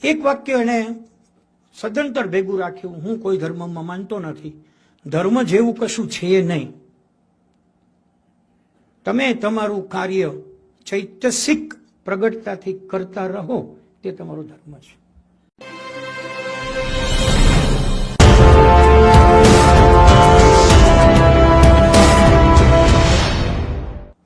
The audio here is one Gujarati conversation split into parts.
એક વાક્ય એને સદંતર ભેગું રાખ્યું, હું કોઈ ધર્મમાં માનતો નથી, ધર્મ જેવું કશું છે નહીં, તમે તમારું કાર્ય ચૈતસિક પ્રગટતાથી કરતા રહો, તે તમારો ધર્મ છે.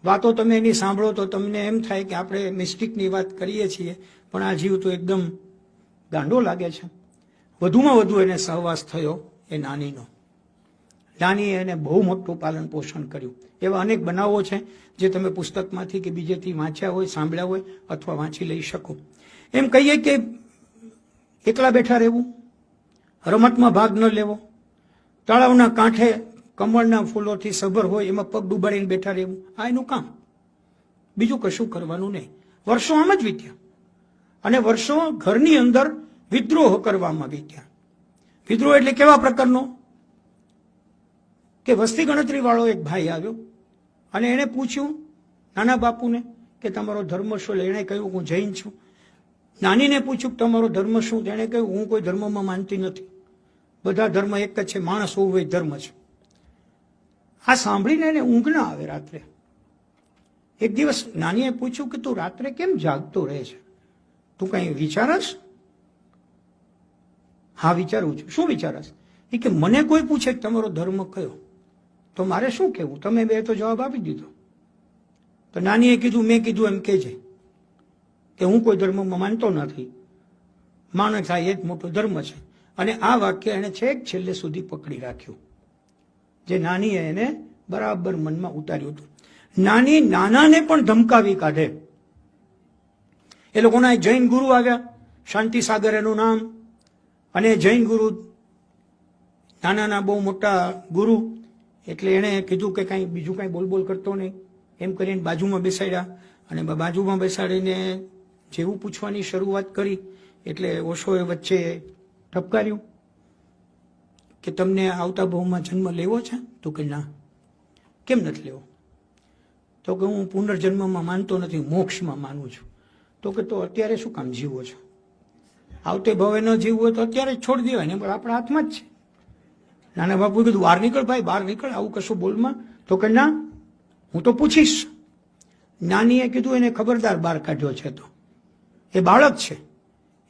વાતો તમે એની સાંભળો તો તમને એમ થાય કે આપણે મિસ્ટિકની વાત કરીએ છીએ, પણ આ જીવ તો એકદમ ગાંડો લાગે છે. વધુમાં વધુ એને સહવાસ થયો એ નાનીનો. નાનીએ એને બહુ મોટું પાલન પોષણ કર્યું. એવા અનેક બનાવો છે જે તમે પુસ્તકમાંથી કે બીજેથી વાંચ્યા હોય, સાંભળ્યા હોય અથવા વાંચી લઈ શકો. એમ કહીએ કે એકલા બેઠા રહેવું, રમતમાં ભાગ ન લેવો, તળાવના કાંઠે કમળના ફૂલોથી સભર હોય એમાં પગ ડૂબાડીને બેઠા રહેવું, આ એનું કામ. બીજું કશું કરવાનું નહીં. વર્ષો આમ જ વીત્યા અને વર્ષો ઘરની અંદર વિદ્રોહ કરવામાં વીત્યા. વિદ્રોહ એટલે કેવા પ્રકારનો કે વસ્તી ગણતરી વાળો એક ભાઈ આવ્યો અને એને પૂછ્યું નાના બાપુને કે તમારો ધર્મ શું? એણે કહ્યું હું જૈન છું. નાનીને પૂછ્યું કે તમારો ધર્મ શું? તેણે કહ્યું હું કોઈ ધર્મમાં માનતી નથી, બધા ધર્મ એક જ છે, માણસ હોવું એ ધર્મ છે. આ સાંભળીને એને ઊંઘ ના આવે રાત્રે. એક દિવસ નાનીએ પૂછ્યું કે તું રાત્રે કેમ જાગતો રહે છે, તું કઈ વિચારસ? હા વિચારું છું. શું વિચારસ? એ કે મને કોઈ પૂછે કે તમારો ધર્મ કયો તો મારે શું કહેવું? તમે બે તો જવાબ આપી દીધો. તો નાનીએ કીધું મેં કીધું એમ કહેજે કે હું કોઈ ધર્મમાં માનતો નથી, માણસ આ એક મોટો ધર્મ છે. અને આ વાક્ય એને છેક છેલ્લે સુધી પકડી રાખ્યું, જે નાનીએ એને બરાબર મનમાં ઉતાર્યું હતું. નાની નાનાને પણ ધમકાવી કાઢે. એ લોકોના એક જૈન ગુરુ આવ્યા, શાંતિ સાગર એનું નામ, અને જૈન ગુરુ નાનાના બહુ મોટા ગુરુ, એટલે એણે કીધું કે કાંઈ બીજું કાંઈ બોલ બોલ કરતો નહીં. એમ કરીને બાજુમાં બેસાડ્યા અને બાજુમાં બેસાડીને જેવું પૂછવાની શરૂઆત કરી એટલે ઓશોએ વચ્ચે ઠપકાર્યું કે તમને આવતા બહુમાં જન્મ લેવો છે? તો કે ના. કેમ નથી લેવો? તો કે હું પુનર્જન્મમાં માનતો નથી, મોક્ષમાં માનું છું. તો કે તો અત્યારે શું કામ જીવો છો? આવતે ભવે ન જીવવું હોય તો અત્યારે જ છોડી દેવાય ને, આપણા હાથમાં જ છે. નાના બાપુએ કીધું બહાર નીકળ ભાઈ, બહાર નીકળ, આવું કશું બોલમાં. તો કે ના, હું તો પૂછીશ. નાનીએ કીધું એને ખબરદાર બહાર કાઢ્યો છે, તો એ બાળક છે,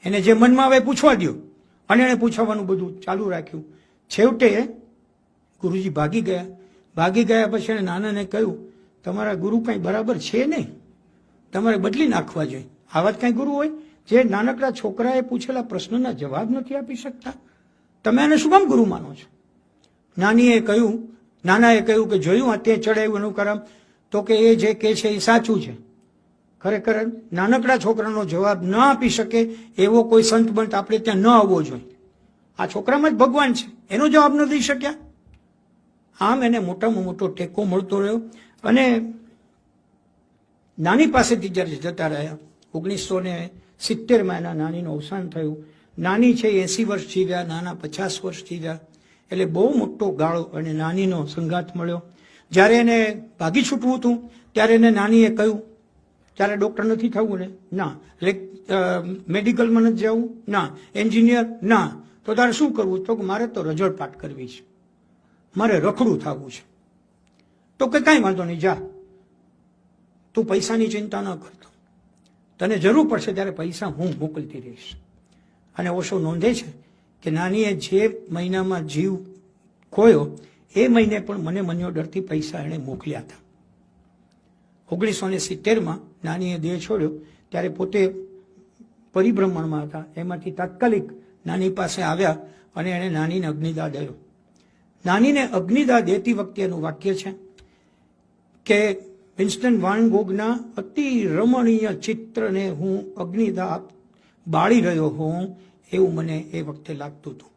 એને જે મનમાં આવે પૂછવા દો. અને એને પૂછવાનું બધું ચાલુ રાખ્યું. છેવટે ગુરુજી ભાગી ગયા. ભાગી ગયા પછી એને નાનાને કહ્યું તમારા ગુરુ કાંઈ બરાબર છે નહીં, તમારે બદલી નાખવા જોઈએ. આવા જ કાંઈ ગુરુ હોય જે નાનકડા છોકરાએ પૂછેલા પ્રશ્નના જવાબ નથી આપી શકતા? તમે એને શું કામ ગુરુ માનો છો? નાનાએ કહ્યું કે જોયું આ તે ચડાવ્યું એનું કરમ, તો કે એ જે કે છે એ સાચું છે. ખરેખર નાનકડા છોકરાનો જવાબ ન આપી શકે એવો કોઈ સંત બંત આપણે ત્યાં ન આવવો જોઈએ. આ છોકરામાં જ ભગવાન છે, એનો જવાબ ન દઈ શક્યા. આમ એને મોટામાં મોટો ટેકો મળતો રહ્યો. અને નાની પાસેથી જ્યારે જતા રહ્યા, 1970માં એના નાનીનું અવસાન થયું. નાની છે 80 વર્ષ જીવ્યા, નાના 50 વર્ષ જીવ્યા. એટલે બહુ મોટો ગાળો અને નાનીનો સંગાથ મળ્યો. જ્યારે એને ભાગી છૂટવું હતું ત્યારે એને નાનીએ કહ્યું ત્યારે ડૉક્ટર નથી થવું ને? ના. મેડિકલમાં નથી જવું? ના. એન્જિનિયર? ના. તો તારે શું કરવું? તો મારે તો રજળપાટ કરવી છે, મારે રખડું થવું છે. તો કે કાંઈ વાંધો નહીં, જા, તું પૈસાની ચિંતા ન કરતો, તને જરૂર પડશે ત્યારે પૈસા હું મોકલતી રહીશ. અને ઓશો નોંધે છે કે નાનીએ જે મહિનામાં જીવ ખોયો એ મહિને પણ મને મન્યોડરથી પૈસા એણે મોકલ્યા હતા. 1970માં નાનીએ દેહ છોડ્યો ત્યારે પોતે પરિભ્રમણમાં હતા, એમાંથી તાત્કાલિક નાની પાસે આવ્યા અને એણે નાનીને અગ્નિદાહ આપ્યો. નાનીને અગ્નિદાહ દેતી વખતે એનું વાક્ય છે કે વિન્સ્ટન વાન ગોગના અતિ રમણીય ચિત્રને હું અગ્નિદાહ બાળી રહ્યો હોઉં એવું મને એ વખતે લાગતું હતું.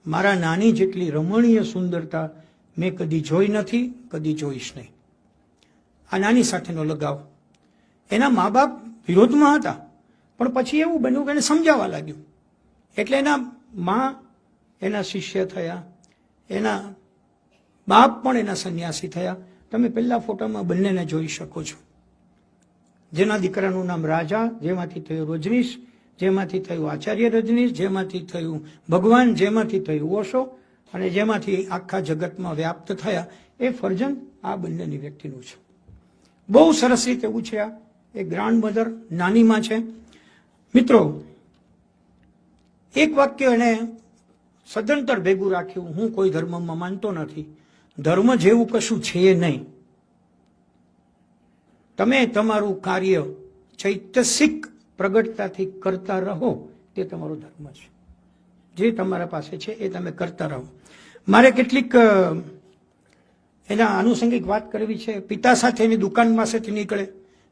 મારા નાની જેટલી રમણીય સુંદરતા મેં કદી જોઈ નથી, કદી જોઈશ નહીં. આ નાની સાથેનો લગાવ. એના મા બાપ વિરોધમાં હતા, પણ પછી એવું બન્યું કે એને સમજાવવા લાગ્યું. એટલે એના મા એના શિષ્ય થયા, એના બાપ પણ એના સંન્યાસી થયા. તમે પહેલા ફોટામાં બંનેને જોઈ શકો છો. જેના દીકરાનું નામ રાજા, જેમાંથી થયો રજનીશ, જેમાંથી થયું આચાર્ય રજનીશ, જેમાંથી થયું ભગવાન, જેમાંથી થયું ઓશો અને જેમાંથી આખા જગતમાં વ્યાપ્ત થયા એ ફર્જન આ બંનેની વ્યક્તિનું છે. બહુ સરસ રીતે ઉછર્યા. એ ગ્રાન્ડ મધર નાનીમાં છે. મિત્રો, એક વાક્ય એને સદંતર ભેગું રાખ્યું, હું કોઈ ધર્મમાં માનતો નથી, ધર્મ જેવું કશું છે નહીં, તમે તમારું કાર્ય ચૈતસિક પ્રગટતાથી કરતા રહો, તે તમારો ધર્મ છે. જે તમારા પાસે છે એ તમે કરતા રહો. મારે કેટલીક એના આનુષંગિક વાત કરવી છે. પિતા સાથે એની દુકાન પાસેથી નીકળે,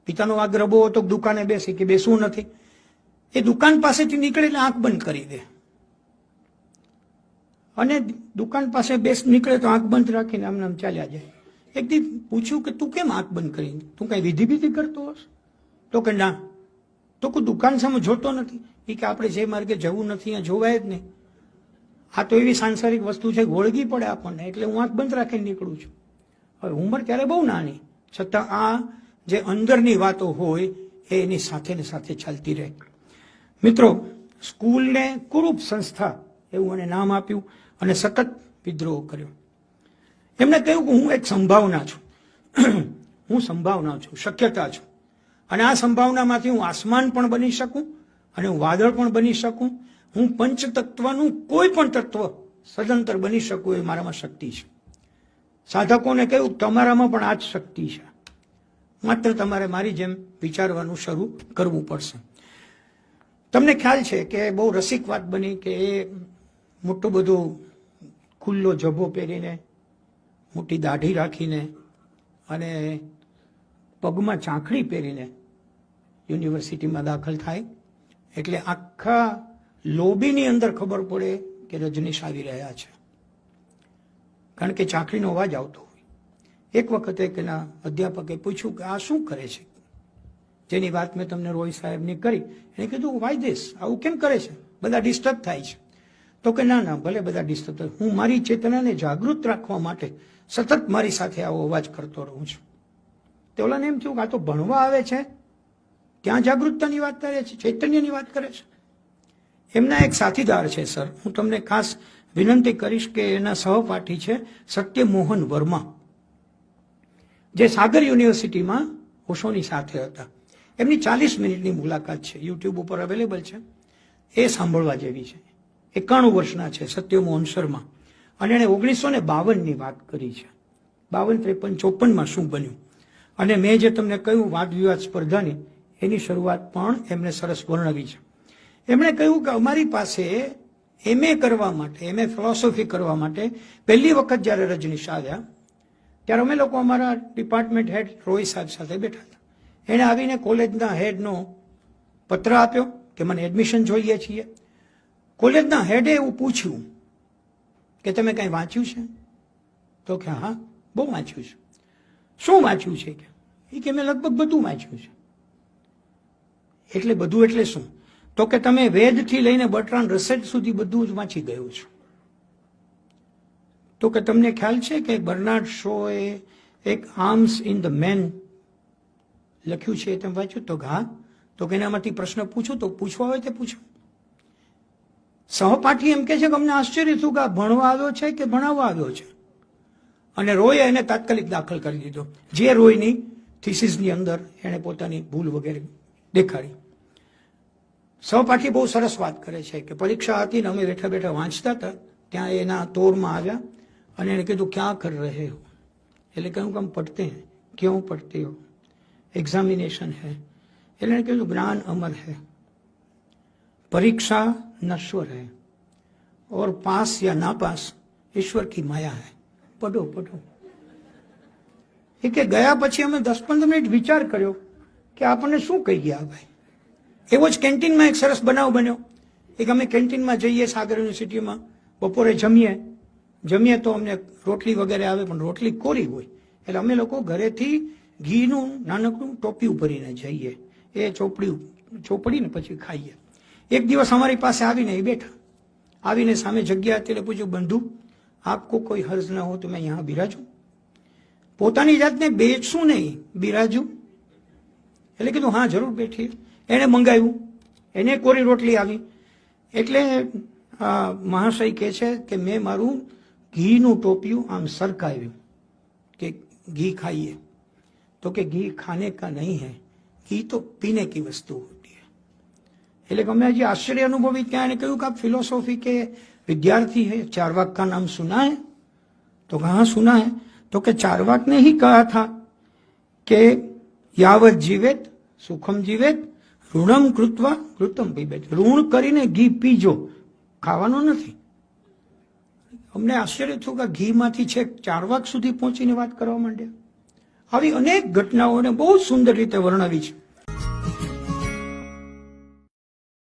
પિતાનો આગ્રહ બહુ હતો દુકાને બેસી કે બેસવું નથી, એ દુકાન પાસેથી નીકળે એટલે આંખ બંધ કરી દે, અને દુકાન પાસે નીકળે તો આંખ બંધ રાખીને આમ નામ ચાલ્યા જાય. એક દી પૂછ્યું કે તું કેમ આંખ બંધ કરી, તું કઈ વિધિ કરતો હશ? તો કે ના. તો કોઈ દુકાન સામે જોતો નથી? એ કે આપણે જે માર્ગે જવું નથી અહીંયા જોવાય જ નહીં. આ તો એવી સાંસારિક વસ્તુ છે, વળગી પડે આપણને, એટલે હું આંખ બંધ રાખીને નીકળું છું. હવે ઉંમર ત્યારે બહુ નાની, છતાં આ જે અંદરની વાતો હોય એ એની સાથે ને સાથે ચાલતી રહે. મિત્રો, સ્કૂલને કુરૂપ સંસ્થા એવું મને નામ આપ્યું અને સતત વિદ્રોહ કર્યો. એમણે કહ્યું કે હું એક સંભાવના છું, હું સંભાવના છું, શક્યતા છું, અને આ સંભાવનામાંથી હું આસમાન પણ બની શકું અને હું વાદળ પણ બની શકું, હું પંચતત્વનું કોઈ પણ તત્વ સદંતર બની શકું, એ મારામાં શક્તિ છે. સાધકોને કહ્યું તમારામાં પણ આ જ શક્તિ છે, માત્ર તમારે મારી જેમ વિચારવાનું શરૂ કરવું પડશે. તમને ખ્યાલ છે કે બહુ રસિક વાત બની કે એ મોટું બધું ખુલ્લો જભો પહેરીને, મોટી દાઢી રાખીને અને પગમાં ચાંખડી પહેરીને યુનિવર્સિટીમાં દાખલ થાય એટલે આખા લોબીની અંદર ખબર પડે કે રજનીશ આવી રહ્યા છે, કારણ કે ચાંખડીનો અવાજ આવતો હોય. એક વખતે એના અધ્યાપકે પૂછ્યું કે આ શું કરે છે, જેની વાત મેં તમને રોય સાહેબની કરી. એને કીધું વાય ધીસ, આવું કેમ કરે છે, બધા ડિસ્ટર્બ થાય છે. તો કે ના ના, ભલે બધા ડિસ્ટર્બ થાય, હું મારી ચેતનાને જાગૃત રાખવા માટે સતત મારી સાથે આવો અવાજ કરતો રહું છું. તે ઓલાને એમ થયું કે આ તો ભણવા આવે છે, ત્યાં જાગૃતતાની વાત કરે છે, ચૈતન્યની વાત કરે છે. એમના એક સાથીદાર છે સર, હું તમને ખાસ વિનંતી કરીશ કે એના સહપાઠી છે સત્યમોહન વર્મા, જે સાગર યુનિવર્સિટીમાં ઓશોની સાથે હતા. એમની 40 મિનિટની મુલાકાત છે, યુટ્યુબ ઉપર અવેલેબલ છે, એ સાંભળવા જેવી છે. 91 વર્ષના છે સત્યમોહન શર્મા, અને એણે 1952ની વાત કરી છે, 52, 53, 54માં શું બન્યું. અને મેં જે તમને કહ્યું વાદ વિવાદ સ્પર્ધાની, એની શરૂઆત પણ એમણે સરસ વર્ણવી છે. એમણે કહ્યું કે અમારી પાસે MA કરવા માટે, MA ફિલોસોફી કરવા માટે પહેલી વખત જ્યારે રજનીશ આવ્યા ત્યારે અમે લોકો અમારા ડિપાર્ટમેન્ટ હેડ રોય સાહેબ સાથે બેઠા હતા. એણે આવીને કોલેજના હેડનો પત્ર આપ્યો કે મને એડમિશન જોઈએ છીએ. કોલેજના હેડે એવું પૂછ્યું કે તમે કંઈ વાંચ્યું છે? તો કે હા, બહુ વાંચ્યું છે. શું વાંચ્યું છે? કે મેં લગભગ બધું વાંચ્યું છે. એટલે બધું એટલે શું? તો કે તમે વેદથી લઈને બર્ટ્રાન્ડ રસેલ સુધી બધું જ વાંચી ગયું છો. તો કે તમને ખ્યાલ છે કે બર્નાર્ડ શોએ એક આર્મ્સ ઇન ધ મેન લખ્યું છે, તમે વાંચ્યું? તો હા. તો કે એનામાંથી પ્રશ્ન પૂછો, તો પૂછવા હોય તે પૂછો. સહપાઠી એમ કે છે કે અમને આશ્ચર્ય થયું કે આ ભણવા આવ્યો છે કે ભણાવવા આવ્યો છે, અને રોયે એને તાત્કાલિક દાખલ કરી દીધો. જે રોયની થીસીસની અંદર એણે પોતાની ભૂલ વગેરે દેખાડી. સહપાઠી બહુ સરસ વાત કરે છે કે પરીક્ષા હતી ને અમે બેઠા બેઠા વાંચતા હતા, ત્યાં એના તોરમાં આવ્યા અને એને કીધું ક્યાં કર રહે હો? એટલે કહ્યું કે હમ પढ़ते हैं. क्यों पढ़ते हो? एग्जामिनेशन है. એટલે એને કીધું જ્ઞાન અમર है, परीक्षा नश्वर है और पास या ना पास ईश्वर की माया है. पढ़ो पढ़ो. એ કે ગયા પછી અમે 10-15 મિનિટ વિચાર કર્યો કે આપણને શું કહી ગયા ભાઈ. એવો જ કેન્ટીનમાં એક સરસ બનાવ બન્યો. એક અમે કેન્ટીનમાં જઈએ સાગર યુનિવર્સિટીમાં, બપોરે જમીએ તો અમને રોટલી વગેરે આવે, પણ રોટલી કોરી હોય, એટલે અમે લોકો ઘરેથી ઘીનું નાનકડું ટોપિયું ભરીને જઈએ, એ ચોપડીને પછી ખાઈએ. એક દિવસ અમારી પાસે આવીને એ બેઠા, આવીને સામે જગ્યા હતી એટલે પૂછ્યું, બંધુ આપકો કોઈ હર્જ ના હો તો મેં यहाँ બિરાજું? પોતાની જાતને બેચશું નહીં, બિરાજું. એટલે કીધું હા જરૂર બેઠીએ. એણે મંગાવ્યું, એને કોરી રોટલી આવી. એટલે મહાશય કહે છે કે મેં મારું ઘીનું ટોપિયું આમ સરકાવ્યું કે ઘી ખાઈએ, તો કે ઘી ખાને કા નહીં હૈ, ઘી તો પીને કી વસ્તુ હોતી है. એટલે અમે જે આશ્ચર્ય અનુભવી ત્યાં એને કહ્યું કે આપ फिलोसॉफी के विद्यार्थी है, चारवाक का नाम सुना है? तो कहाँ सुना है? तो कि चारवाक ने ही कहा था कि यावत जीवेत सुखम जीवेत ઋણમ કૃત્વા કૃતમ પીબેત. ઋણ કરીને ઘી પીજો, ખાવાનું નથી. અમને આશ્ચર્ય થયું કે ઘીમાંથી છેક ચારવાક સુધી પહોંચીને વાત કરવા માંડ્યા. આવી અનેક ઘટનાઓને બહુ સુંદર રીતે વર્ણવી છે.